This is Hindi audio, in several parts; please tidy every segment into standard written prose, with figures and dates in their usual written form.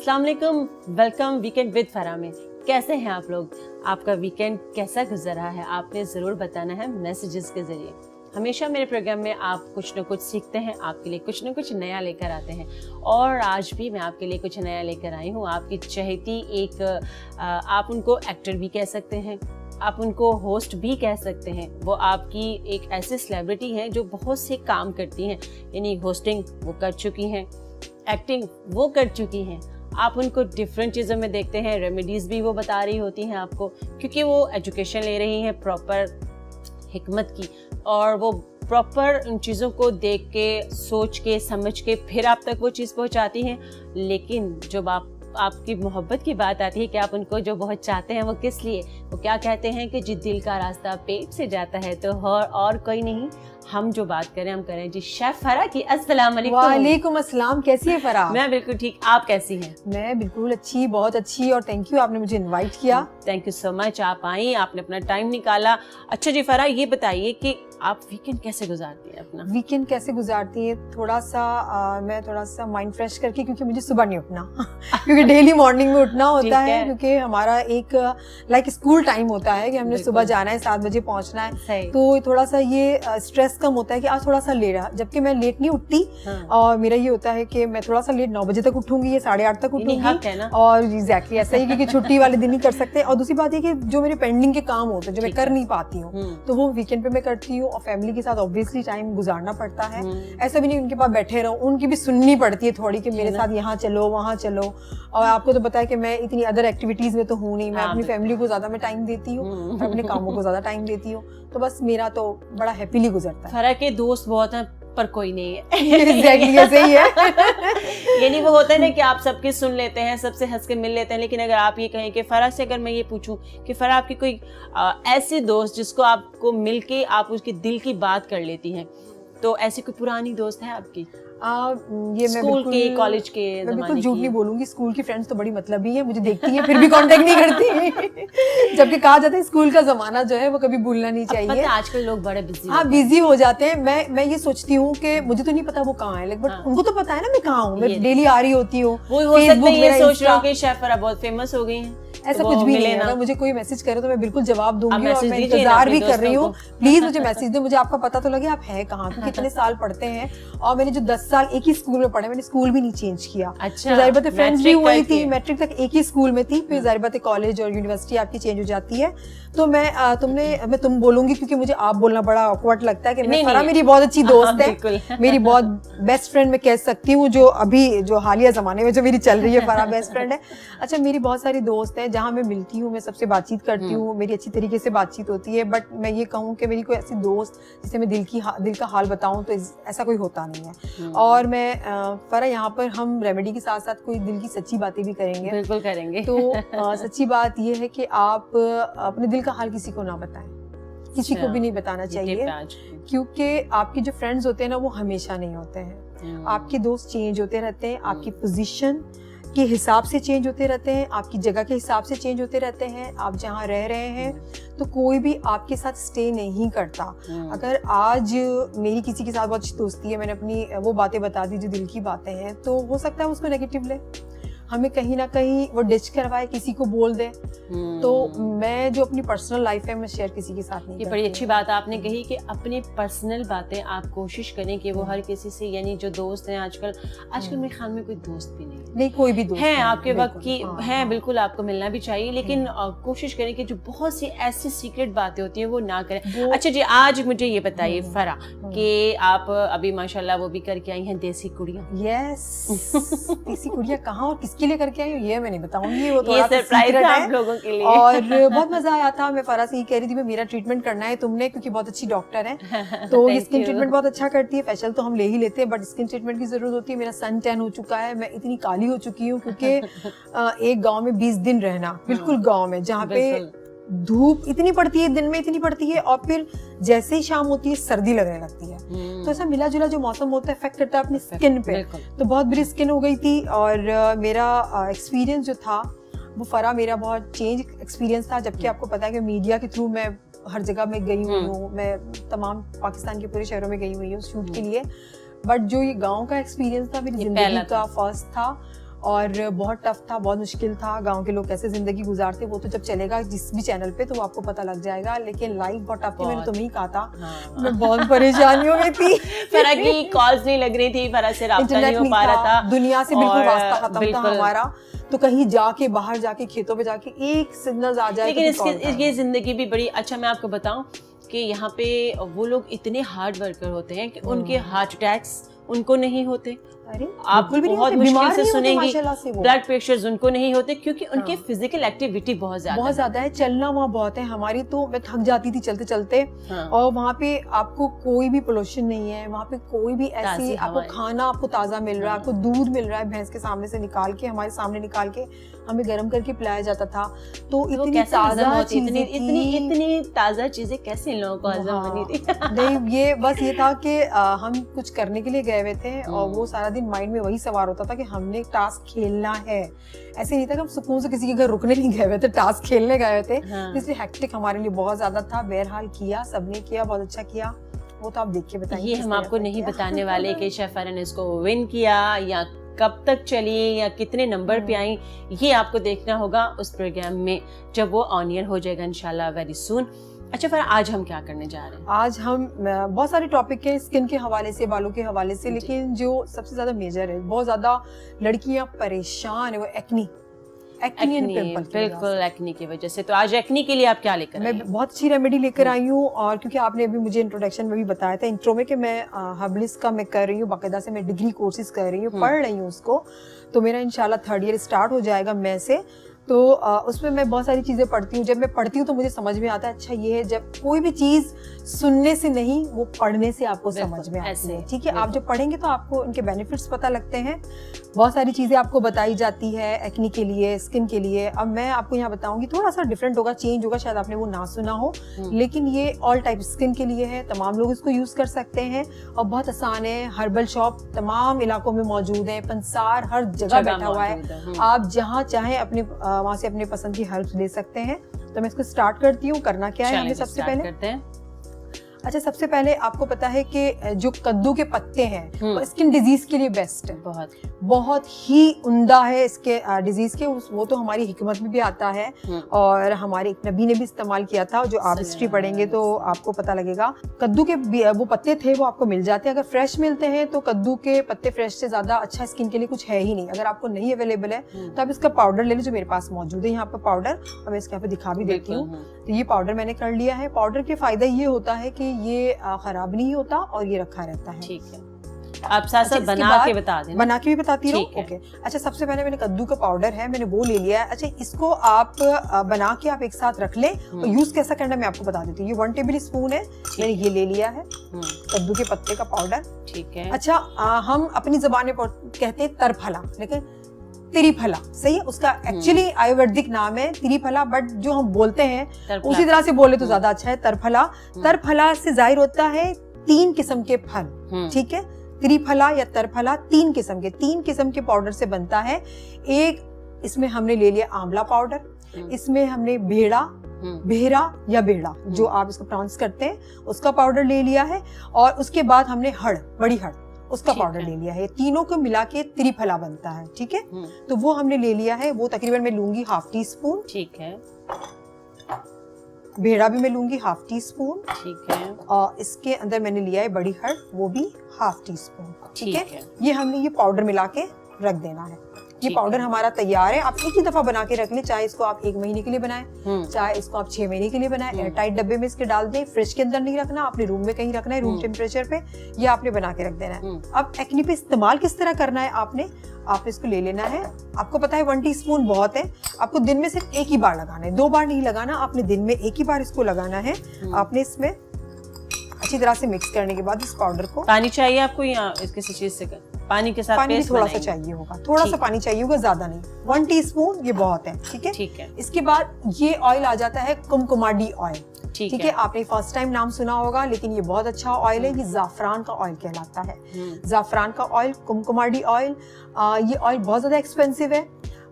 अस्सलाम वालेकुम, वेलकम वीकेंड विद फरा में। कैसे हैं आप लोग? आपका वीकेंड कैसा गुजर रहा है? आपने ज़रूर बताना है मैसेजेस के ज़रिए। हमेशा मेरे प्रोग्राम में आप कुछ न कुछ सीखते हैं, आपके लिए कुछ न कुछ नया लेकर आते हैं और आज भी मैं आपके लिए कुछ नया लेकर आई हूँ। आपकी चहेती एक आप उनको एक्टर भी कह सकते हैं, आप उनको होस्ट भी कह सकते हैं। वो आपकी एक ऐसी सेलिब्रिटी हैं जो बहुत से काम करती हैं, यानी होस्टिंग वो कर चुकी हैं, एक्टिंग वो कर चुकी हैं। आप उनको डिफरेंट चीज़ों में देखते हैं, रेमेडीज़ भी वो बता रही होती हैं आपको, क्योंकि वो एजुकेशन ले रही हैं प्रॉपर हिकमत की, और वो प्रॉपर उन चीज़ों को देख के, सोच के, समझ के फिर आप तक वो चीज़ पहुंचाती हैं। लेकिन जब आपकी मोहब्बत की बात आती है कि आप उनको जो बहुत चाहते हैं वो किस लिए, वो क्या कहते हैं कि जी दिल का रास्ता पेट से जाता है तो और कोई नहीं। हम जो बात करें हम करें जी शेफ फरा की। अस्सलाम वालेकुम। वालेकुम अस्सलाम। कैसी है फरा? मैं बिल्कुल ठीक, आप कैसी हैं? मैं बिल्कुल अच्छी, बहुत अच्छी, और थैंक यू आपने मुझे इनवाइट किया। थैंक यू सो मच, आप आई, आपने अपना टाइम निकाला। अच्छा जी फरा, ये बताइए कि आप वीकेंड कैसे गुजारती हैं अपना? वीकेंड कैसे गुजारती है? मैं थोड़ा सा माइंड फ्रेश करके, क्योंकि मुझे सुबह नहीं उठना क्योंकि डेली मॉर्निंग में उठना होता है, क्योंकि हमारा एक लाइक स्कूल टाइम होता है कि हमने सुबह जाना है, 7 बजे पहुंचना है। तो थोड़ा सा ये स्ट्रेस कम होता है कि आज थोड़ा सा लेट है, जबकि मैं लेट नहीं उठती। और मेरा ये होता है कि मैं थोड़ा सा लेट 9 बजे तक उठूंगी या 8:30 तक उठूंगी, और एग्जैक्टली ऐसा ही, क्योंकि छुट्टी वाले दिन ही कर सकते हैं। और दूसरी बात है कि जो मेरे पेंडिंग के काम होते हैं, जो मैं कर नहीं पाती हूँ, तो वो वीकेंड पे मैं करती हूँ। और फैमिली के साथ ऑब्वियसली टाइम गुजारना पड़ता है। ऐसा भी नहीं उनके पास बैठे रहो, उनकी भी सुननी पड़ती है थोड़ी कि मेरे साथ यहाँ चलो वहाँ चलो। और आपको तो पता है कि मैं इतनी अदर एक्टिविटीज में तो हूँ नहीं, मैं अपनी फैमिली को ज्यादा मैं टाइम देती हूँ और अपने कामों को ज्यादा टाइम देती हूँ। तो बस मेरा तो बड़ा हैप्पीली गुजरता है। फरा के दोस्त बहुत हैं पर कोई नहीं है। एग्जैक्टली ऐसे ही है। यानी वो होता है ना कि आप सबके सुन लेते हैं, सबसे हंस के मिल लेते हैं, लेकिन अगर आप ये कहें कि फरा से अगर मैं ये पूछूं कि फरा आपकी कोई ऐसी दोस्त जिसको आपको मिलके आप उसकी दिल की बात कर लेती हैं, तो ऐसी कोई पुरानी दोस्त है आपकी? ये स्कूल के, कॉलेज के, मैं बिल्कुल झूठ नहीं बोलूंगी। स्कूल की फ्रेंड्स तो बड़ी मतलबी है, मुझे देखती है फिर भी कांटेक्ट नहीं करती जबकि कहा जाता है स्कूल का जमाना जो है वो कभी भूलना नहीं चाहिए। आजकल लोग बड़े बिजी, हाँ बिजी हो जाते हैं। मैं ये सोचती हूँ कि मुझे तो नहीं पता वो कहाँ है, बट उनको तो पता है ना मैं कहाँ हूँ, मैं डेली आ रही होती हूँ। वो हो सकता है ये सोच रहा हूँ कि शेफ फरा बहुत फेमस हो गई हैं। ऐसा कुछ भी नहीं है। अगर मुझे कोई मैसेज करे तो मैं बिल्कुल जवाब दूंगी, और मैं इंतजार भी कर रही हूँ। प्लीज मुझे मैसेज दे, मुझे आपका पता तो लगे आप है कहाँ, क्योंकि कितने साल पढ़ते हैं। और मैंने जो 10 साल एक ही स्कूल में पढ़े, मैंने स्कूल भी नहीं चेंज किया। अच्छा, जाहिर बात है फ्रेंड्स भी वही थी, मैट्रिक तक एक ही स्कूल में थी, फिर जाहिर बात है कॉलेज और यूनिवर्सिटी आपकी चेंज हो जाती है। तो मैं तुम बोलूंगी क्योंकि मुझे आप बोलना बड़ा ऑकवर्ड लगता है कि मैं फरा मेरी बहुत अच्छी दोस्त है, मेरी बहुत बेस्ट फ्रेंड मैं कह सकती हूँ, जो हालिया जमाने में जो मेरी चल रही है, फरा बेस्ट फ्रेंड है। अच्छा, मेरी बहुत सारी दोस्त है, जहाँ मैं मिलती हूँ मैं सबसे बातचीत करती हूँ, मेरी अच्छी तरीके से बातचीत होती है। बट मैं ये कहूँ कि मेरी कोई ऐसी दोस्त जिसे मैं दिल का हाल बताऊँ तो ऐसा कोई होता नहीं है। और मैं फरा यहाँ पर हम रेमेडी के साथ साथ कोई दिल की सच्ची बातें भी करेंगे। बिल्कुल करेंगे। तो सच्ची बात ये है कि आप अपने दिल का हाल किसी को ना बताएं, किसी को भी नहीं बताना चाहिए, क्योंकि आपके जो फ्रेंड्स होते हैं ना वो हमेशा नहीं होते हैं। आपके दोस्त चेंज होते रहते हैं, आपकी पोजीशन के हिसाब से चेंज होते रहते हैं, आपकी जगह के हिसाब से चेंज होते रहते हैं। आप जहाँ रह रहे हैं तो कोई भी आपके साथ स्टे नहीं करता। अगर आज मेरी किसी के साथ बहुत अच्छी दोस्ती है, मैंने अपनी वो बातें बता दी जो दिल की बातें हैं, तो हो सकता है उसको नेगेटिव ले, हमें कहीं ना कहीं वो डिच करवाए, किसी को बोल दे। तो मैं जो अपनी पर्सनल लाइफ है मैं शेयर किसी के साथ नहीं करती। ये बड़ी अच्छी बात आपने कही कि अपनी पर्सनल बातें आप कोशिश करें कि वो हर किसी से, यानी जो दोस्त हैं आजकल मेरे ख्याल में कोई दोस्त भी नहीं, कोई भी दोस्त है आपके वक्त की है, बिल्कुल आपको मिलना भी चाहिए, लेकिन कोशिश करें कि जो बहुत सी ऐसी सीक्रेट बातें होती हैं वो ना करें। अच्छा जी, आज मुझे ये बताइए फरा कि आप अभी माशाल्लाह वो भी करके आई हैं देसी कुड़ियाँ। यस, देसी कुड़ियाँ कहाँ और किसके लिए करके आई हूँ ये मैं नहीं बताऊंगी, वो थोड़ा सरप्राइज है आप लोगों के लिए। और बहुत मजा आया था। मैं फरा से ही कह रही थी मेरा ट्रीटमेंट करना है तुमने, क्योंकि बहुत अच्छी डॉक्टर है, तो स्किन ट्रीटमेंट बहुत अच्छा करती है। फेशियल तो हम ले ही लेते हैं, बट स्किन ट्रीटमेंट की जरूरत होती है। मेरा सन टैन हो चुका है, मैं इतनी काली हो चुकी हूँ, क्योंकि एक गाँव में 20 दिन रहना, बिल्कुल गाँव में जहाँ पे धूप इतनी पड़ती है, दिन में इतनी पड़ती है, और फिर जैसे ही शाम होती है सर्दी लगने लगती है। तो ऐसा मिला जुला जो मौसम होता है इफेक्ट करता है अपनी स्किन पे। तो बहुत बुरी स्किन हो गई थी, और मेरा एक्सपीरियंस जो था वो फरा मेरा बहुत चेंज एक्सपीरियंस था। जबकि आपको पता है कि मीडिया के थ्रू मैं हर जगह में गई हुई हूँ, मैं तमाम पाकिस्तान के पूरे शहरों में गई हुई हूँ शूट के लिए। बट जो ये गाँव का एक्सपीरियंस था, मेरी जिंदगी का फर्स्ट था, और बहुत टफ था, बहुत मुश्किल था। गांव के लोग कैसे जिंदगी गुजारते वो तो जब चलेगा जिस भी चैनल पे तो वो आपको पता लग जाएगा, लेकिन लाइफ बहुत टफ थी। मैंने तुम्हें ही कहा था, मैं बहुत परेशानियों में थी। फरा की कॉल्स नहीं लग रही थी, फरा से राब्ता नहीं हो पा रहा था, दुनिया से बिल्कुल वास्ता खत्म था हमारा। तो कहीं जाके बाहर जाके खेतों पे जाके एक सिग्नल आ जाए, लेकिन ये जिंदगी भी बड़ी अच्छा। मैं आपको बताऊं कि यहाँ पे वो लोग इतने हार्ड वर्कर होते हैं कि उनके हार्ट अटैक्स उनको नहीं होते। अरे आप बहुत मुश्किल से सुनेंगी ब्लड ब्लड प्रेशर उनको नहीं होते, क्योंकि उनके फिजिकल एक्टिविटी बहुत ज्यादा है। चलना वहाँ बहुत है। हमारी तो मैं थक जाती थी चलते चलते। और वहाँ पे आपको कोई भी पोल्यूशन नहीं है, वहाँ पे कोई भी ऐसी आपको खाना आपको ताजा मिल रहा है, आपको दूध मिल रहा है भैंस के सामने से निकाल के, हमारे सामने निकाल के हमें गर्म करके पिलाया जाता था। तो इतनी ताजा चीजें, इतनी ताजा चीजें कैसे इन लोगों को हजम बनी थी? नहीं, ये बस ये था कि हम कुछ करने के लिए गए हुए थे और वो सारा दिन माइंड में वही सवार होता था कि हमने टास्क खेलना है। ऐसे नहीं था कि हम सुकून से किसी के घर रुकने नहीं गए हुए थे, टास्क खेलने गए हुए थे। इसलिए हेक्टिक हमारे लिए बहुत ज्यादा था। बहरहाल किया, सबने किया, बहुत अच्छा किया। वो तो आप देख के बताइए। ये हम आपको नहीं बताने वाले कि शेफ फरा ने इसको विन किया या कब तक चली या कितने नंबर पे आई, ये आपको देखना होगा उस प्रोग्राम में जब वो ऑन एयर हो जाएगा इंशाल्लाह वेरी सून। अच्छा फिर आज हम क्या करने जा रहे हैं? आज हम बहुत सारे टॉपिक है स्किन के हवाले से, बालों के हवाले से, लेकिन जो सबसे ज्यादा मेजर है, बहुत ज्यादा लड़कियां परेशान है, वो एक्नी बिल्कुल एक्नी की वजह से। तो आज एक्नी के लिए आप क्या लेकर मैं बहुत अच्छी रेमेडी लेकर आई हूँ। और क्योंकि आपने अभी मुझे इंट्रोडक्शन में भी बताया था इंट्रो में कि मैं हर्बलिस्ट का मैं कर रही हूँ, बाकायदा से मैं डिग्री कोर्सेज कर रही हूँ, पढ़ रही हूँ उसको। तो मेरा इंशाल्लाह 3rd ईयर स्टार्ट हो जाएगा मई से। तो उसमें मैं बहुत सारी चीज़ें पढ़ती हूँ। जब मैं पढ़ती हूँ तो मुझे समझ में आता है अच्छा ये है, जब कोई भी चीज़ सुनने से नहीं वो पढ़ने से आपको समझ में आती है। ठीक है, आप जब पढ़ेंगे तो आपको उनके बेनिफिट्स पता लगते हैं। बहुत सारी चीज़ें आपको बताई जाती है एक्नी के लिए, स्किन के लिए। अब मैं आपको यहाँ बताऊंगी, थोड़ा सा डिफरेंट होगा, चेंज होगा, शायद आपने वो ना सुना हो, लेकिन ये ऑल टाइप स्किन के लिए है। तमाम लोग इसको यूज़ कर सकते हैं और बहुत आसान है। हर्बल शॉप तमाम इलाकों में मौजूद है, पंसार हर जगह बैठा हुआ है। आप जहाँ चाहें अपने वहाँ से अपने पसंद की हर्ब्स ले सकते हैं। तो मैं इसको स्टार्ट करती हूँ। करना क्या है हमें सबसे पहले? अच्छा, सबसे पहले आपको पता है कि जो कद्दू के पत्ते हैं वो स्किन डिजीज के लिए बेस्ट है, बहुत ही उम्दा है इसके डिजीज के। वो तो हमारी हिकमत में भी आता है और हमारे एक नबी ने भी इस्तेमाल किया था। जो आप हिस्ट्री पढ़ेंगे तो आपको पता लगेगा। कद्दू के वो पत्ते थे वो आपको मिल जाते हैं, अगर फ्रेश मिलते हैं तो कद्दू के पत्ते फ्रेश से ज्यादा अच्छा स्किन के लिए कुछ है ही नहीं। अगर आपको नहीं अवेलेबल है तो आप इसका पाउडर ले लो, जो मेरे पास मौजूद है यहाँ पर पाउडर, और मैं इसके यहाँ पे दिखा भी देती हूँ। तो ये पाउडर मैंने कर लिया है। पाउडर के फायदा ये होता है कि ये खराब नहीं होता और ये रखा रहता है। ठीक है, आप साथ साथ बना के बता देना। बना के भी बताती रहूं? ओके। अच्छा, सबसे पहले मैंने कद्दू का पाउडर है, मैंने वो ले लिया है। अच्छा, इसको आप बना के आप एक साथ रख लें और यूज कैसा करना मैं आपको बता देती हूँ। ये 1 टेबल स्पून है, मैंने ये ले लिया है कद्दू के पत्ते का पाउडर। ठीक है। अच्छा, हम अपनी जबान में कहते हैं तरफला, लेकिन त्रिफला सही है उसका एक्चुअली आयुर्वेदिक नाम है त्रिफला, बट जो हम बोलते हैं उसी तरह से बोले तो ज्यादा अच्छा है तरफला। तरफला से जाहिर होता है 3 किस्म के फल। ठीक है, त्रिफला या तरफला 3 किस्म के पाउडर से बनता है। एक इसमें हमने ले लिया आंवला पाउडर, इसमें हमने भेड़ा या बेड़ा जो आप इसको प्रोनाउंस करते हैं उसका पाउडर ले लिया है, और उसके बाद हमने बड़ी हड़ उसका पाउडर ले लिया है। तीनों को मिला के त्रिफला बनता है। ठीक है, तो वो हमने ले लिया है। वो तकरीबन मैं लूंगी 1/2 टीस्पून। ठीक है। भेड़ा भी मैं लूंगी 1/2 टीस्पून। ठीक है। और इसके अंदर मैंने लिया है बड़ी हड़, वो भी 1/2 टीस्पून। ठीक है, ये हमने ये पाउडर मिला के रख देना है। ये पाउडर हमारा तैयार है। आप एक ही दफा बना के रख लें, चाहे इसको आप 1 महीने के लिए बनाएं, चाहे इसको आप 6 महीने के लिए बनाएं। एयर टाइट डब्बे में इसके डाल दें, फ्रिज के अंदर नहीं रखना, अपने रूम में कहीं रखना है, रूम टेम्परेचर पे। ये आपने बना के रख देना है। अब एक्नी पे इस्तेमाल किस तरह करना है, आपने इसको ले लेना है। आपको पता है 1 टीस्पून बहुत है। आपको दिन में सिर्फ 1 ही बार लगाना है, 2 बार नहीं लगाना। आपने दिन में 1 ही बार इसको लगाना है। आपने इसमें अच्छी तरह से मिक्स करने के बाद इस पाउडर को, पानी चाहिए आपको या किसी चीज से पानी के साथ पानी भी थोड़ा सा चाहिए होगा, थोड़ा सा पानी चाहिए होगा, ज्यादा नहीं। 1 टीस्पून ये बहुत है। ठीक है, ठीक है। इसके बाद ये ऑयल आ जाता है कुमकुमाडी ऑयल। ठीक है, आपने फर्स्ट टाइम नाम सुना होगा, लेकिन ये बहुत अच्छा ऑयल है। ये जाफरान का ऑयल कहलाता है, जाफरान का ऑयल, कुमकुमाडी ऑयल। ये ऑयल बहुत ज्यादा एक्सपेंसिव है।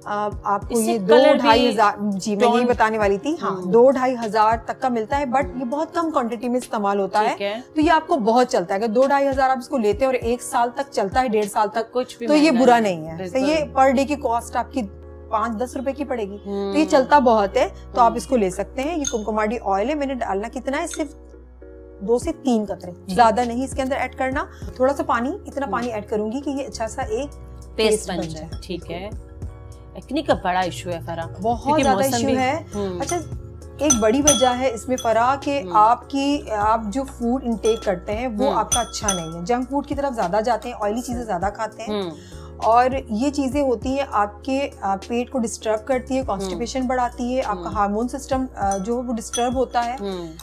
आपको इससे ये colour 2-2.5 भी हजार, जी मैं यही बताने वाली थी, हाँ 2-2.5 हजार तक का मिलता है, बट ये बहुत कम क्वांटिटी में इस्तेमाल होता है, तो ये आपको बहुत चलता है। अगर 2-2.5 हजार आप इसको लेते हैं और 1 साल तक चलता है, 1.5 साल तक, कुछ भी तो ये महंगा बुरा नहीं है। तो बिल्कुल। ये पर डे की कॉस्ट आपकी 5-10 रुपए की पड़ेगी, तो ये चलता बहुत है, तो आप इसको ले सकते हैं। ये कुमकुमाडी ऑयल है, मैंने डालना कितना है, सिर्फ 2 से 3 कतरे, ज्यादा नहीं इसके अंदर ऐड करना। थोड़ा सा पानी, इतना पानी ऐड करूंगी कि ये अच्छा सा एक पेस्ट बन जाए। ठीक है, एक्ने का बड़ा इशू है फरा, बहुत ज्यादा इशू है। अच्छा, एक बड़ी वजह है इसमें फरा कि आप जो फूड इनटेक करते हैं वो आपका अच्छा नहीं है। जंक फूड की तरफ ज्यादा जाते हैं, ऑयली चीजें ज्यादा खाते हैं, और ये चीजें होती है आपके पेट को डिस्टर्ब करती है, कॉन्स्टिपेशन बढ़ाती है, आपका हार्मोन सिस्टम जो है वो डिस्टर्ब होता है।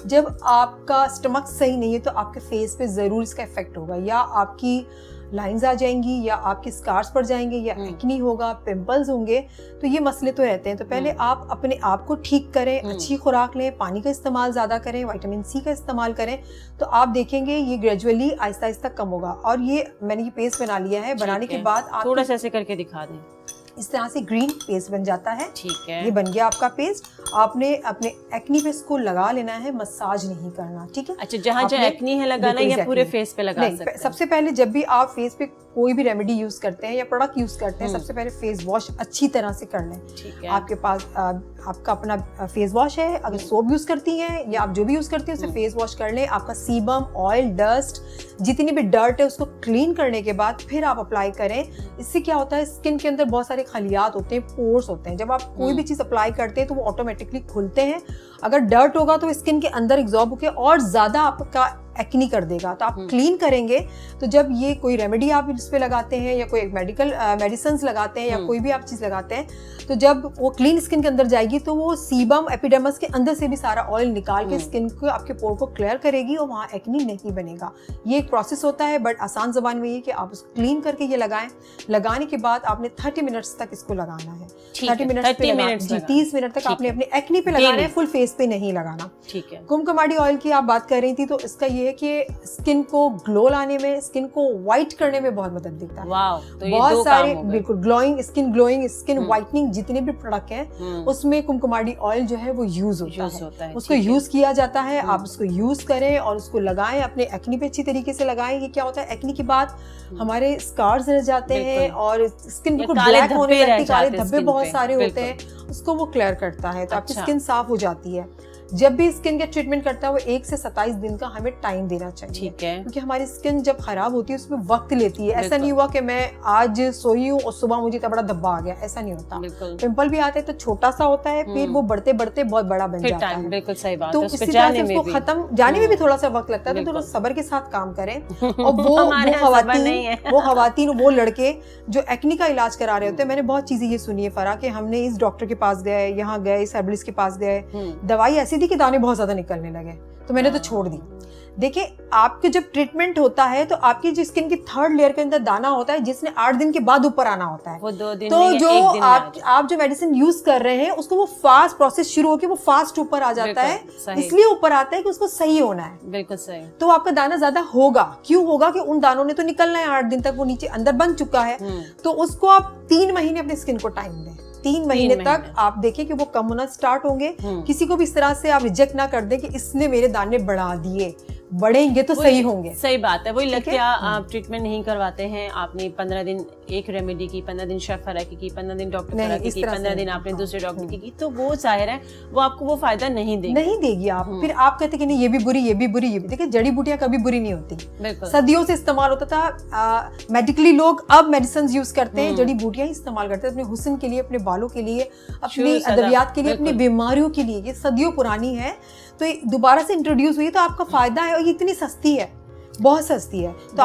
जब आपका स्टमक सही नहीं है तो आपके फेस पे जरूर इसका इफेक्ट होगा, या आपकी लाइंस आ जाएंगी, या आपके स्कार्स पड़ जाएंगे, या एक्नी होगा, पिंपल्स होंगे, तो ये मसले तो रहते हैं। तो पहले आप अपने आप को ठीक करें, अच्छी खुराक लें, पानी का इस्तेमाल ज्यादा करें, विटामिन सी का इस्तेमाल करें, तो आप देखेंगे ये ग्रेजुअली आहिस्ता आहिस्ता कम होगा। और ये मैंने ये पेस्ट बना लिया है, बनाने के बाद आप थोड़ा सा ऐसे करके दिखा दें, इस तरह से ग्रीन पेस्ट बन जाता है। ठीक है, ये बन गया आपका पेस्ट। आपने अपने एक्नी पे इसको लगा लेना है, मसाज नहीं करना, ठीक है। अच्छा, जहाँ जहाँ एक्नी है लगाना या पूरे फेस पे लगा सकते हैं? सबसे पहले जब भी आप फेस पे कोई भी रेमेडी यूज करते हैं या प्रोडक्ट यूज करते हैं, सबसे पहले फेस वॉश अच्छी तरह से कर लें। ठीक है, आपके पास आपका अपना फेस वॉश है, अगर सोप यूज करती हैं या आप जो भी यूज करती हैं उससे फेस वॉश कर लें। आपका सीबम, ऑयल, डस्ट, जितनी भी डर्ट है उसको क्लीन करने के बाद फिर आप अप्लाई करें। इससे क्या होता है, स्किन के अंदर बहुत सारे खलियात होते हैं, पोर्स होते हैं, जब आप कोई भी चीज अप्लाई करते हैं तो वो ऑटोमेटिकली खुलते हैं। अगर डर्ट होगा तो स्किन के अंदर एब्जॉर्ब होकर और ज्यादा आपका एक्नी कर देगा। तो आप क्लीन करेंगे, तो जब ये कोई रेमेडी आप इस पे लगाते हैं या कोई मेडिकल मेडिसिन लगाते हैं या कोई भी आप चीज लगाते हैं, तो जब वो क्लीन स्किन के अंदर जाएगी तो वो सीबम, एपिडर्मिस के अंदर से भी सारा ऑयल निकाल के स्किन को, आपके पोर को क्लियर करेगी और वहाँ एक्नी नहीं बनेगा। ये एक प्रोसेस होता है, बट आसान जबान में ये कि आप उसको क्लीन करके ये लगाएं। लगाने के बाद आपने 30 मिनट्स तक इसको लगाना है। 30 मिनट 30 मिनट तक आपने अपने एक्नी पे लगाना है, फुल फेस पे नहीं लगाना। ठीक है, कुमकुमाडी ऑयल की आप बात कर रही थी, तो इसका ये है कि स्किन को ग्लो लाने में, स्किन को व्हाइट करने में बहुत मदद देता है। वाव, तो ये बहुत सारे बिल्कुल ग्लोइंग स्किन व्हाइटनिंग जितने भी प्रोडक्ट हैं उसमें कुमकुमाडी ऑयल जो है वो यूज होता है। उसको यूज किया जाता है, आप उसको यूज करें और उसको लगाएं, अपने एक्नी पे अच्छी तरीके से लगाएं। ये क्या होता है, एक्नी के बाद हमारे स्कार्स रह जाते हैं और स्किन बिल्कुल ब्लैक होने लगती है, काले धब्बे बहुत सारे होते हैं, उसको वो क्लियर करता है, तो आपकी स्किन साफ हो जाती है। जब भी स्किन का ट्रीटमेंट करता है वो 1 से 27 दिन का हमें टाइम देना चाहिए। ठीक है, क्योंकि हमारी स्किन जब खराब होती है उसमें वक्त लेती है। ऐसा नहीं हुआ कि मैं आज सोई हूँ और सुबह मुझे इतना बड़ा धब्बा आ गया, ऐसा नहीं होता। पिंपल भी आते हैं तो छोटा सा होता है, फिर वो बढ़ते बढ़ते बहुत बड़ा बन जाता है। बिल्कुल सही बात तो है, इसी तरह से उसको खत्म जाने में भी थोड़ा सा वक्त लगता है, तो थोड़ा सब्र के साथ काम करें। और वो खवातीन वो लड़के जो एक्नी का इलाज करा रहे होते हैं, मैंने बहुत चीजें ये सुनी है फरा कि हमने इस डॉक्टर के पास गए, यहाँ गए, इस हर्बलिस्ट के पास गए, दवाई ऐसी थी कि दाने बहुत ज्यादा निकलने लगे, तो मैंने तो छोड़ दी। देखिए, आपके जब ट्रीटमेंट होता है तो आपकी जो स्किन की 3rd लेयर के अंदर दाना होता है जिसने 8 दिन के बाद ऊपर आना होता है, वो 2 दिन तो नहीं, जो 1 दिन आप जो मेडिसिन यूज कर रहे हैं उसको वो फास्ट प्रोसेस शुरू होकर वो फास्ट ऊपर आ जाता है, इसलिए ऊपर आता है कि उसको सही होना है। बिल्कुल सही। तो आपका दाना ज्यादा होगा, क्यों होगा कि उन दानों ने तो निकलना है, 8 दिन तक वो नीचे अंदर बन चुका है, तो उसको आप 3 महीने अपनी स्किन को टाइम दें। 3 महीने तक आप देखें कि वो कम होना स्टार्ट होंगे। किसी को भी इस तरह से आप रिजेक्ट ना कर दें कि इसने मेरे दाने बढ़ा दिए, बढ़ेंगे तो सही होंगे। सही बात है, वही लगता है आप ट्रीटमेंट नहीं करवाते हैं, आपने 15 दिन एक रेमेडी की, 15 दिन शेफ फरा की 15 दिन डॉक्टर फरा की 15 दिन आपने दूसरे डॉक्टर की, तो वो जाहिर है वो आपको वो फायदा नहीं देगी आप। फिर आप कहते कि नहीं ये भी बुरी, ये भी बुरी, ये भी। देखिए, जड़ी बूटियां कभी बुरी नहीं होती, सदियों से इस्तेमाल होता था। मेडिकली लोग अब मेडिसिन यूज करते हैं, जड़ी बूटियां ही इस्तेमाल करते हैं अपने हुस्न के लिए, अपने बालों के लिए, अपनी अद्वियात के लिए, अपनी बीमारियों के लिए। ये सदियों पुरानी है, तो दोबारा से इंट्रोड्यूस हुई तो आपका फायदा है, और ये इतनी सस्ती है, बहुत सस्ती है, तो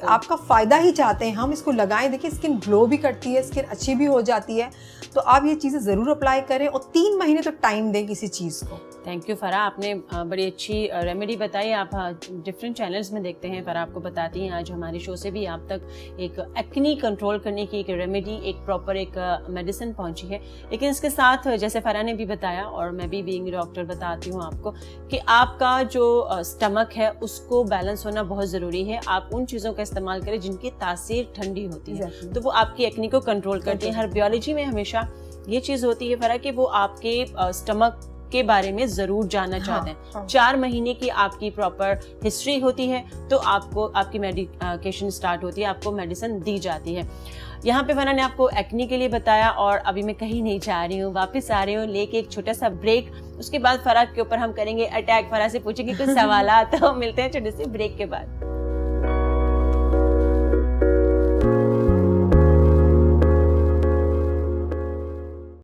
आपका फायदा ही चाहते हैं हम। इसको लगाएं, देखिए स्किन ग्लो भी करती है, स्किन अच्छी भी हो जाती है। तो आप ये चीजें जरूर अप्लाई करें और 3 महीने तो टाइम दें किसी चीज को। थैंक यू फरा, आपने बड़ी अच्छी रेमेडी बताई। आप डिफरेंट चैनल्स में देखते हैं, फरा आपको बताती हैं आज हमारे शो से भी आप तक एक एक्नी कंट्रोल करने की एक रेमेडी, एक प्रॉपर एक मेडिसिन पहुंची है। लेकिन इसके साथ जैसे फरा ने भी बताया और मैं भी बीइंग डॉक्टर बताती हूँ आपको कि आपका जो स्टमक है उसको बैलेंस होना बहुत ज़रूरी है। आप उन चीज़ों का इस्तेमाल करें जिनकी तासीर ठंडी होती है, तो वो आपकी एक्नी को कंट्रोल करती है। हर बायोलॉजी में हमेशा ये चीज़ होती है फरा कि वो आपके स्टमक के बारे में जरूर जानना चाहते हैं। 4 महीने की आपकी प्रॉपर हिस्ट्री होती है तो आपको आपकी मेडिकेशन स्टार्ट होती है, आपको मेडिसिन दी जाती है। यहाँ पे फरा ने आपको एक्नी के लिए बताया और अभी मैं कहीं नहीं जा रही हूँ, वापस आ रही हूँ लेके एक छोटा सा ब्रेक। उसके बाद फरा के ऊपर हम करेंगे अटैक, फरा से पूछेंगे कुछ सवाल। तो मिलते हैं छोटे से ब्रेक के बाद।